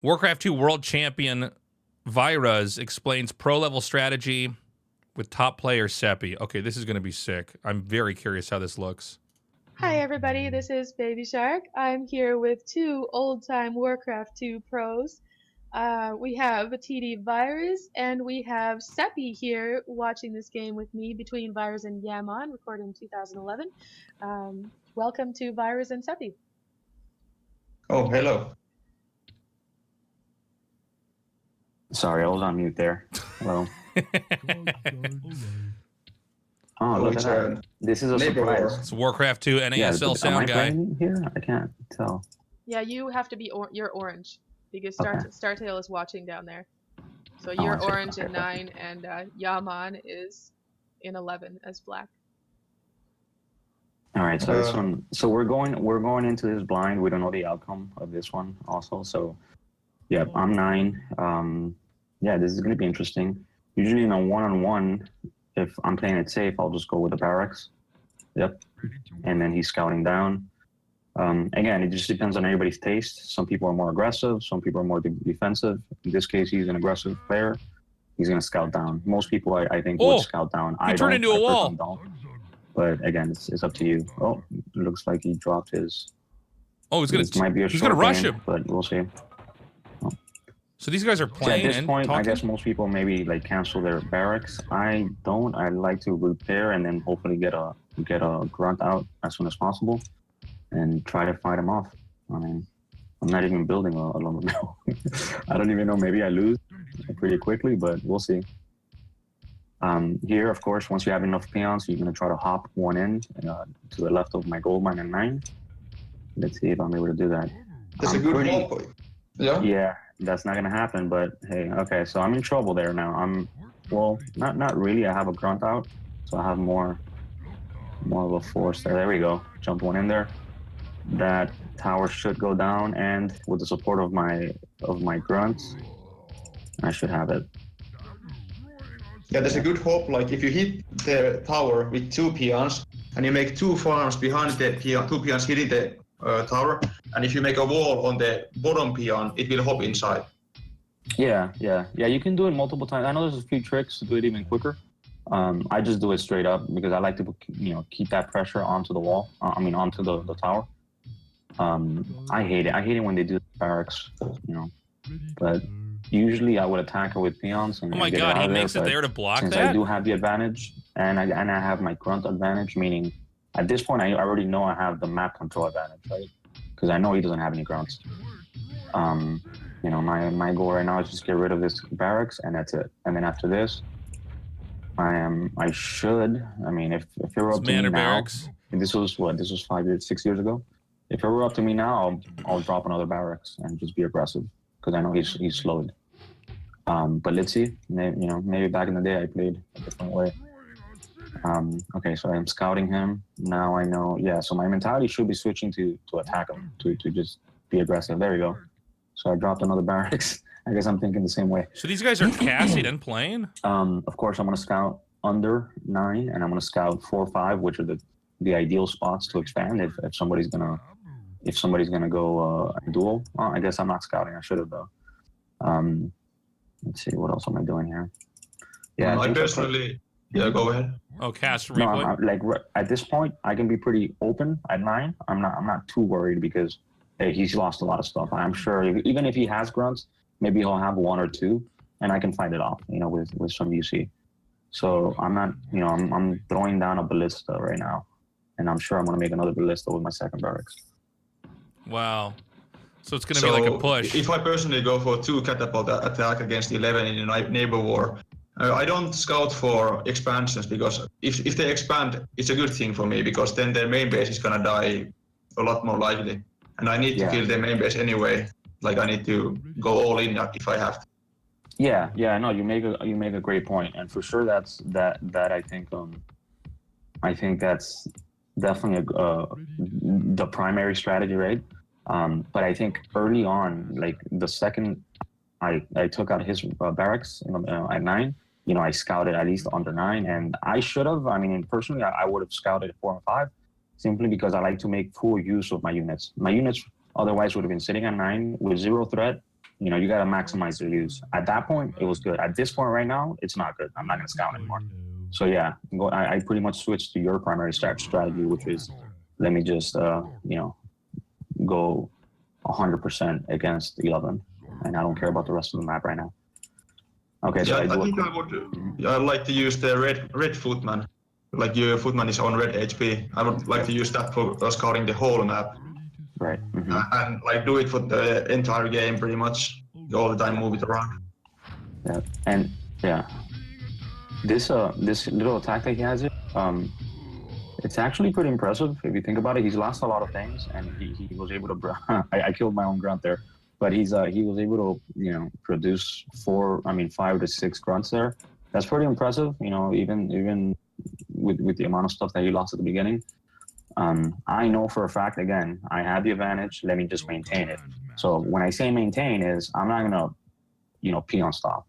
WarCraft 2 World Champion Virus explains pro-level strategy with top player Seppi. Okay, this is going to be sick. I'm very curious how this looks. Hi everybody, this is Baby Shark. I'm here with two old-time WarCraft 2 pros. We have TD Virus and we have Seppi here watching this game with me between Virus and Yaman, recorded in 2011. Welcome to Virus and Seppi. Oh, hello. Sorry, I was on mute there. Hello. Oh, look at that. This is a surprise. It's Warcraft 2 NASL sound guy. Am I playing here? I can't tell. Yeah, you have to be you're orange because Startail is watching down there. So you're orange in 9 and Yaman is in 11 as black. All right, so this one. So we're going into this blind. We don't know the outcome of this one also. So, yeah, I'm 9. Yeah, this is going to be interesting. Usually in a one-on-one, if I'm playing it safe, I'll just go with the barracks. Yep. And then he's scouting down. Again, it just depends on everybody's taste. Some people are more aggressive. Some people are more defensive. In this case, he's an aggressive player. He's going to scout down. Most people, I think, would scout down. He turned into a wall. But again, it's up to you. Oh, it looks like he dropped his. Oh, he's going to rush him. But we'll see. Oh. So these guys are playing. So at this point, I guess most people maybe like cancel their barracks. I don't. I like to repair and then hopefully get a grunt out as soon as possible, and try to fight him off. I mean, I'm not even building a lumber mill. I don't even know. Maybe I lose pretty quickly, but we'll see. Here, of course, once you have enough peons, you're gonna try to hop one in to the left of my gold mine in 9. Let's see if I'm able to do that. That's a good wall. Yeah. Yeah. That's not gonna happen, but hey, okay, so I'm in trouble there now. Well, not really. I have a grunt out, so I have more of a force there. There we go. Jump one in there. That tower should go down, and with the support of my grunts, I should have it. Yeah, there's a good hope. Like if you hit the tower with 2 peons, and you make 2 farms behind the peon, 2 peons hitting the tower, and if you make a wall on the bottom peon, it will hop inside. Yeah, you can do it multiple times. I know there's a few tricks to do it even quicker. I just do it straight up because I like to, keep that pressure onto the wall. Onto the tower. I hate it. I hate it when they do barracks, but usually I would attack her with peons. And oh my god, he makes it there to block since that? I do have the advantage, and I have my grunt advantage, meaning at this point I already know I have the map control advantage, right? Because I know he doesn't have any grunts. My goal right now is just get rid of this barracks, and that's it. And then after this, if it were up to me now, barracks. This was 6 years ago. If it were up to me now, I'll drop another barracks and just be aggressive because I know he's slowed. But let's see. Maybe back in the day I played a different way. Okay, so I'm scouting him. Now I know. Yeah, so my mentality should be switching to attack him, to just be aggressive. There we go. So I dropped another barracks. I guess I'm thinking the same way. So these guys are Cassied and playing? Of course, I'm going to scout under 9, and I'm going to scout 4, 5, which are the ideal spots to expand if somebody's gonna go duel. Oh, I guess I'm not scouting. I should have though. Let's see, what else am I doing here? Yeah, I personally. Yeah, go ahead. Oh, cast replay. No, at this point, I can be pretty open at 9. I'm not too worried because hey, he's lost a lot of stuff. I'm sure even if he has grunts, maybe he'll have 1 or 2, and I can fight it off. With some UC. So I'm not. I'm throwing down a ballista right now, and I'm sure I'm gonna make another ballista with my second barracks. Wow. So it's gonna be like a push. If I personally go for 2 catapult attack against 11 in a neighbor war, I don't scout for expansions because if they expand, it's a good thing for me because then their main base is gonna die a lot more likely, and I need to kill their main base anyway. Like I need to go all in if I have to. Yeah. No, you make a great point, and for sure that I think that's definitely the primary strategy, right? But I think early on, like the second I took out his barracks at 9, I scouted at least under 9, and I should have. Personally, I would have scouted 4 and 5, simply because I like to make full use of my units. My units otherwise would have been sitting at 9 with 0 threat, You know, you got to maximize your use. At that point, it was good. At this point right now, it's not good. I'm not going to scout anymore. So yeah, I pretty much switched to your primary strategy, which is let me just, you know, go 100% against 11. And I don't care about the rest of the map right now. Okay, so I think I would like to use the red footman. Like your footman is on red HP. I would like to use that for scouting the whole map. Right. And like do it for the entire game pretty much. All the time move it around. Yeah, and yeah, this little attack that he has, it's actually pretty impressive if you think about it. He's lost a lot of things, and he was able to. I killed my own grunt there, but he was able to, you know, produce 5 to 6 grunts there. That's pretty impressive, you know, even with the amount of stuff that he lost at the beginning. I know for a fact, again, I have the advantage. Let me just maintain it. So when I say maintain is I'm not gonna, you know, peon stop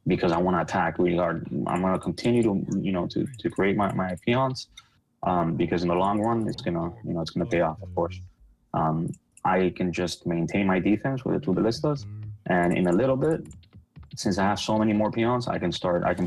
because I want to attack really hard. I'm gonna continue to, you know, to create my peons, because in the long run it's gonna pay off, of course. I can just maintain my defense with the 2 ballistas, and in a little bit, since I have so many more peons, I can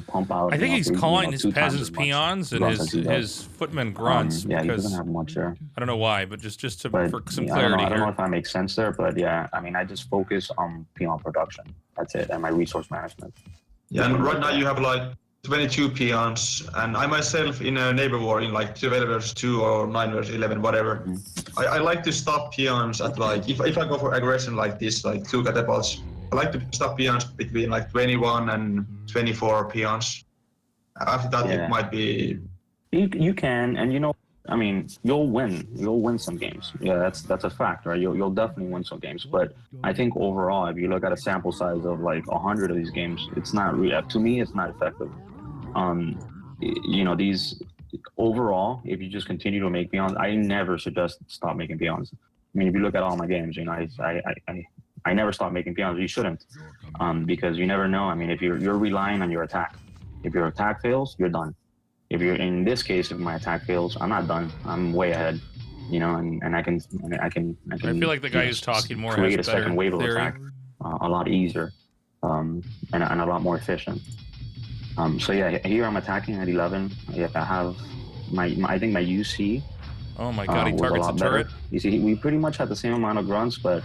pump out. I think he's calling his 2 times peasants as much peons and his footmen grunts. Yeah, he because doesn't have much there. I don't know why, but just for some yeah, clarity I don't know here. if that makes sense there, but yeah, I mean, I just focus on peon production. That's it, and my resource management. Yeah, and right now you have like 22 peons, and I myself in a neighbor war in like 12 versus 2 or 9 versus 11, whatever. I like to stop peons at like, if I go for aggression like this, like 2 catapults, I like to stop peons between like 21 and 24 peons. After that, it might be. You can, and you know, I mean, you'll win some games. Yeah, that's a fact, right? You'll definitely win some games. But I think overall, if you look at a sample size of like 100 of these games, it's not to me, it's not effective. You know, these overall, if you just continue to make peons, I never suggest stop making peons. I mean, if you look at all my games, you know, I never stop making peons. You shouldn't, because you never know. I mean, if you're relying on your attack, if your attack fails, you're done. If you're in this case, if my attack fails, I'm not done. I'm way ahead, you know, and I can. I feel like the guy who's talking more create has a better second wave of theory. attack a lot easier, and a lot more efficient. So yeah, here I'm attacking at 11. Yeah, I have I think my UC. Oh my god, he was a targets lot a turret. better. You see, we pretty much had the same amount of grunts, but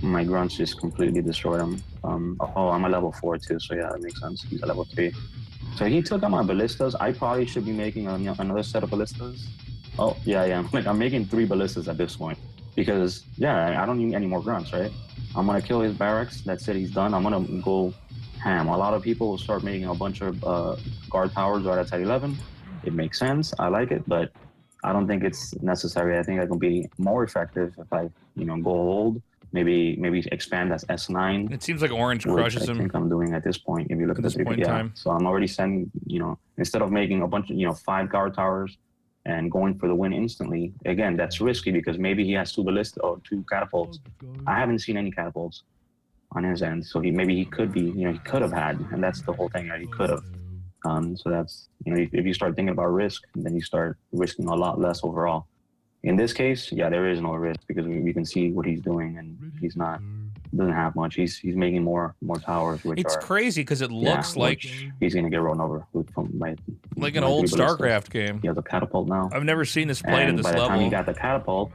my grunts just completely destroyed him. Oh, I'm a level 4 too, so yeah, that makes sense. He's a level 3. So he took out my ballistas. I probably should be making another set of ballistas. Oh, yeah. Like, I'm making 3 ballistas at this point because, yeah, I don't need any more grunts, right? I'm going to kill his barracks. That's it. He's done. I'm going to go ham. A lot of people will start making a bunch of guard towers right at 11. It makes sense. I like it, but I don't think it's necessary. I think I can be more effective if I, you know, go old. Maybe expand as S9. It seems like Orange which crushes I him. think I'm doing at this point. If you look at this the point in time. So I'm already sending, you know, instead of making a bunch of, you know, 5 guard towers and going for the win instantly. Again, that's risky because maybe he has 2 ballistas or 2 catapults. I haven't seen any catapults on his end, so he could be, you know, he could have had, and that's the whole thing, right? He could have. So that's, you know, if you start thinking about risk, then you start risking a lot less overall. In this case, yeah, there is no risk because we can see what he's doing, and he's not doesn't have much. He's making more towers, which It's are crazy because it looks like he's gonna get run over from like an old StarCraft game. He has a catapult now. I've never seen this played at this by the time level. he got the catapult,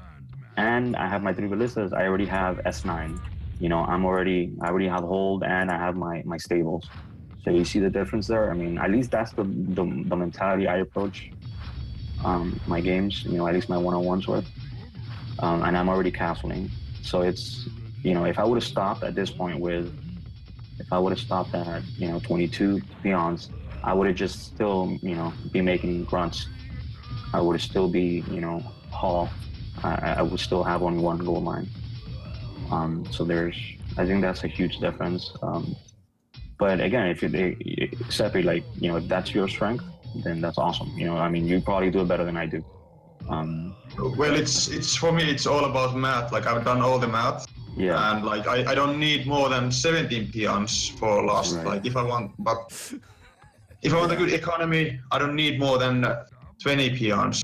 and I have my 3 ballistas, I already have S9. You know, I already have hold, and I have my stables. So you see the difference there. I mean, at least that's the mentality I approach my games. You know, at least my one-on-ones with, and I'm already castling. So it's, you know, if I would have stopped at this point if I would have stopped at, you know, 22 peons, I would have just still, you know, be making grunts. I would still be, you know, Hall. I would still have only 1 gold mine. So I think that's a huge difference. But again, if you separate, like, you know, if that's your strength, then that's awesome. You know, I mean, you probably do it better than I do. Well, it's for me, it's all about math. Like, I've done all the math. Yeah. And like, I don't need more than 17 peons for last. Right. Like, if I want a good economy, I don't need more than 20 peons.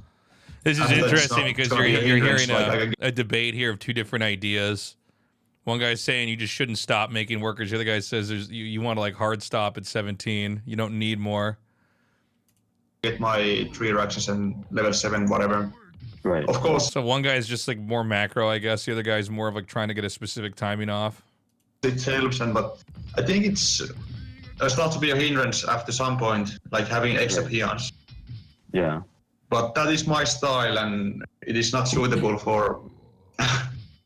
This is And that's interesting not because gonna you're be a hearing hindrance, like, a debate here of 2 different ideas. One guy's saying you just shouldn't stop making workers. The other guy says you want to like hard stop at 17. You don't need more. Get my 3 reactions and level 7, whatever. Right. Of course, So one guy's just like more macro, I guess. The other guy's more of like trying to get a specific timing off. it helps, but I think it starts to be a hindrance after some point, like having extra peons. Yeah. But that is my style, and it is not suitable for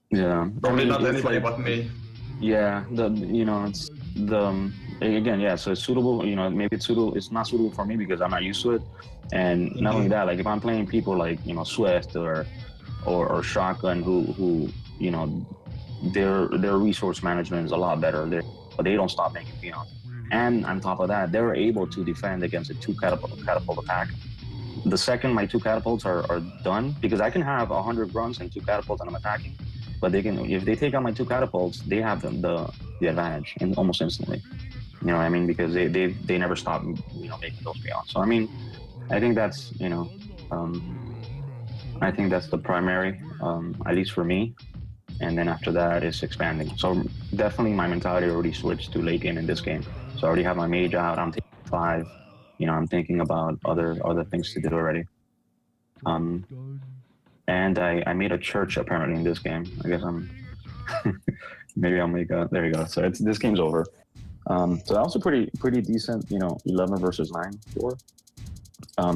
Yeah. probably not it's anybody like- but me. Yeah, it's the again, yeah. So it's suitable. Maybe it's suitable. It's not suitable for me because I'm not used to it. And not only that, like if I'm playing people like Swift or Shotgun, who their resource management is a lot better. But they don't stop making peons. And on top of that, they're able to defend against a 2 catapult attack. The second my 2 catapults are done, because I can have 100 grunts and 2 catapults and I'm attacking. But they can, if they take out my 2 catapults, they have the advantage and almost instantly. You know what I mean? Because they never stop making those peons. So I mean, I think that's I think that's the primary, at least for me. And then after that, it's expanding. So definitely my mentality already switched to late game in this game. So I already have my mage out. I'm taking 5. I'm thinking about other things to do already. And I made a church apparently in this game. I guess maybe I'll make a, there you go. So this game's over. So that was a pretty decent, 11 versus 9 score.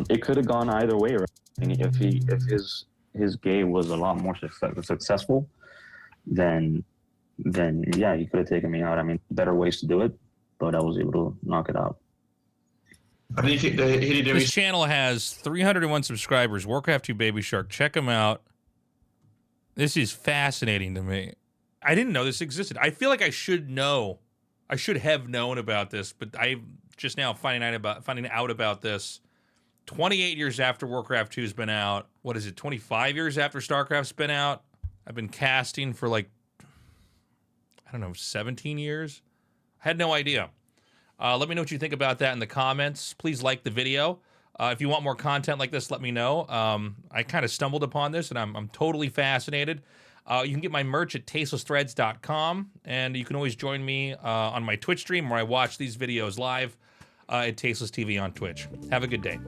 It could have gone either way, right? If his game was a lot more successful, then yeah, he could have taken me out. I mean, better ways to do it, but I was able to knock it out. I think This channel has 301 subscribers. WarCraft 2 Baby Shark. Check him out. This is fascinating to me. I didn't know this existed. I feel like I should know. I should have known about this, but I'm just now finding out about this 28 years after WarCraft 2's been out. What is it, 25 years after StarCraft's been out? I've been casting for like, I don't know, 17 years? I had no idea. Let me know what you think about that in the comments. Please like the video. If you want more content like this, let me know. I kind of stumbled upon this, and I'm totally fascinated. You can get my merch at tastelessthreads.com, and you can always join me on my Twitch stream where I watch these videos live at Tasteless TV on Twitch. Have a good day.